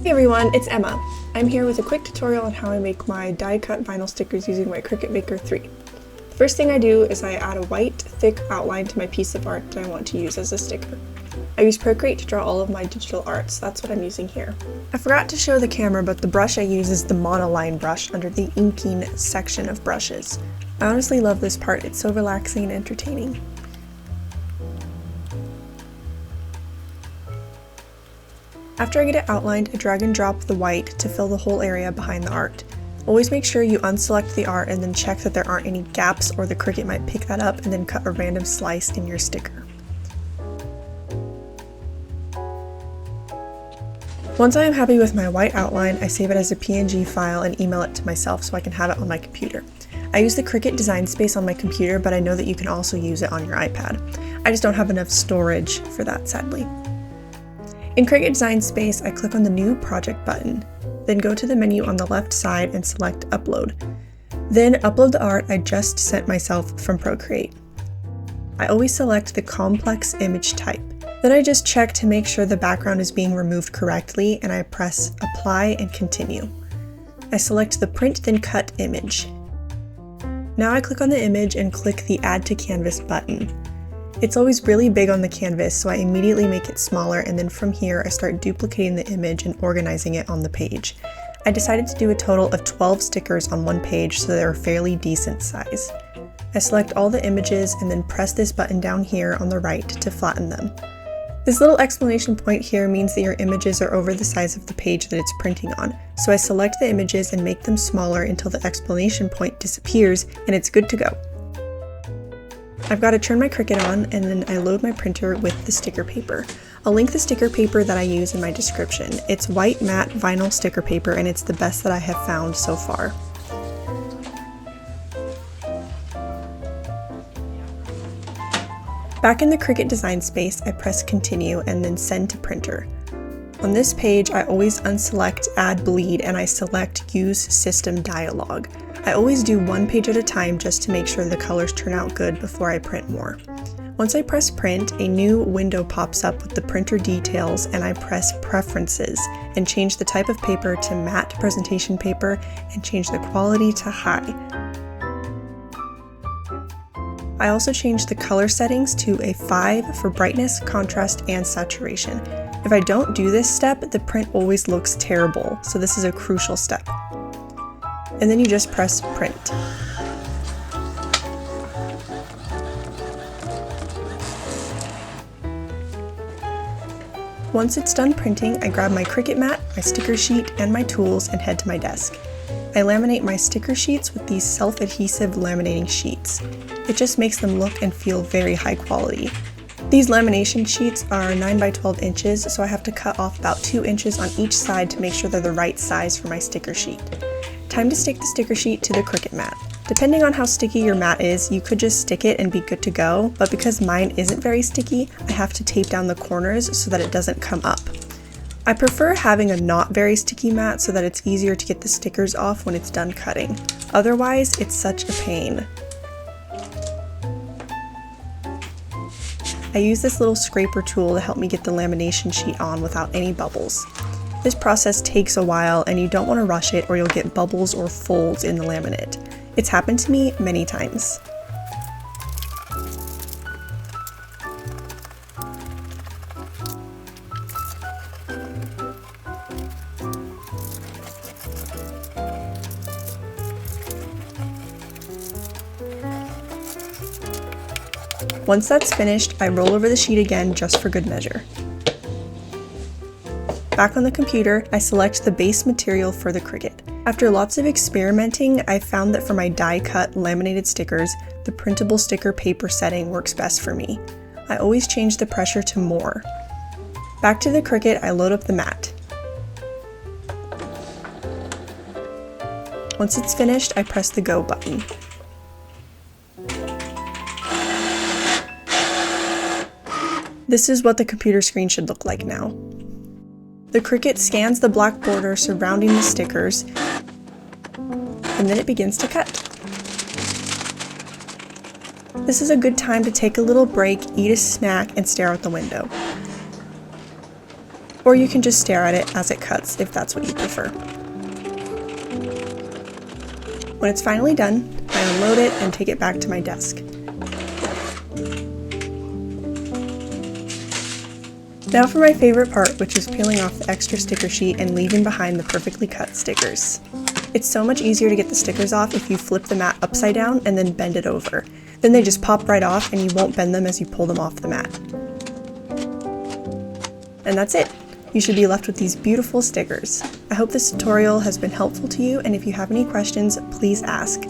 Hey everyone, it's Emma. I'm here with a quick tutorial on how I make my die-cut vinyl stickers using my Cricut Maker 3. The first thing I do is I add a white, thick outline to my piece of art that I want to use as a sticker. I use Procreate to draw all of my digital art, so that's what I'm using here. I forgot to show the camera, but the brush I use is the monoline brush under the inking section of brushes. I honestly love this part, it's so relaxing and entertaining. After I get it outlined, I drag and drop the white to fill the whole area behind the art. Always make sure you unselect the art and then check that there aren't any gaps or the Cricut might pick that up and then cut a random slice in your sticker. Once I am happy with my white outline, I save it as a PNG file and email it to myself so I can have it on my computer. I use the Cricut Design Space on my computer, but I know that you can also use it on your iPad. I just don't have enough storage for that, sadly. In Cricut Design Space, I click on the New Project button, then go to the menu on the left side and select Upload. Then upload the art I just sent myself from Procreate. I always select the complex image type. Then I just check to make sure the background is being removed correctly and I press Apply and Continue. I select the Print Then Cut image. Now I click on the image and click the Add to Canvas button. It's always really big on the canvas, so I immediately make it smaller, and then from here I start duplicating the image and organizing it on the page. I decided to do a total of 12 stickers on one page, so they're a fairly decent size. I select all the images and then press this button down here on the right to flatten them. This little exclamation point here means that your images are over the size of the page that it's printing on, so I select the images and make them smaller until the exclamation point disappears and it's good to go. I've got to turn my Cricut on and then I load my printer with the sticker paper. I'll link the sticker paper that I use in my description. It's white matte vinyl sticker paper and it's the best that I have found so far. Back in the Cricut Design Space, I press Continue and then Send to Printer. On this page, I always unselect Add Bleed and I select Use System Dialog. I always do one page at a time just to make sure the colors turn out good before I print more. Once I press Print, a new window pops up with the printer details and I press Preferences and change the type of paper to matte presentation paper and change the quality to high. I also changed the color settings to a 5 for brightness, contrast, and saturation. If I don't do this step, the print always looks terrible, so this is a crucial step. And then you just press Print. Once it's done printing, I grab my Cricut mat, my sticker sheet, and my tools and head to my desk. I laminate my sticker sheets with these self-adhesive laminating sheets. It just makes them look and feel very high quality. These lamination sheets are 9 by 12 inches, so I have to cut off about 2 inches on each side to make sure they're the right size for my sticker sheet. Time to stick the sticker sheet to the Cricut mat. Depending on how sticky your mat is, you could just stick it and be good to go, but because mine isn't very sticky, I have to tape down the corners so that it doesn't come up. I prefer having a not very sticky mat so that it's easier to get the stickers off when it's done cutting. Otherwise, it's such a pain. I use this little scraper tool to help me get the lamination sheet on without any bubbles. This process takes a while and you don't want to rush it or you'll get bubbles or folds in the laminate. It's happened to me many times. Once that's finished, I roll over the sheet again just for good measure. Back on the computer, I select the base material for the Cricut. After lots of experimenting, I found that for my die-cut laminated stickers, the printable sticker paper setting works best for me. I always change the pressure to more. Back to the Cricut, I load up the mat. Once it's finished, I press the Go button. This is what the computer screen should look like now. The Cricut scans the black border surrounding the stickers, and then it begins to cut. This is a good time to take a little break, eat a snack, and stare out the window. or you can just stare at it as it cuts if that's what you prefer. When it's finally done, I unload it and take it back to my desk. Now for my favorite part, which is peeling off the extra sticker sheet and leaving behind the perfectly cut stickers. It's so much easier to get the stickers off if you flip the mat upside down and then bend it over. Then they just pop right off and you won't bend them as you pull them off the mat. And that's it! You should be left with these beautiful stickers. I hope this tutorial has been helpful to you, and if you have any questions, please ask.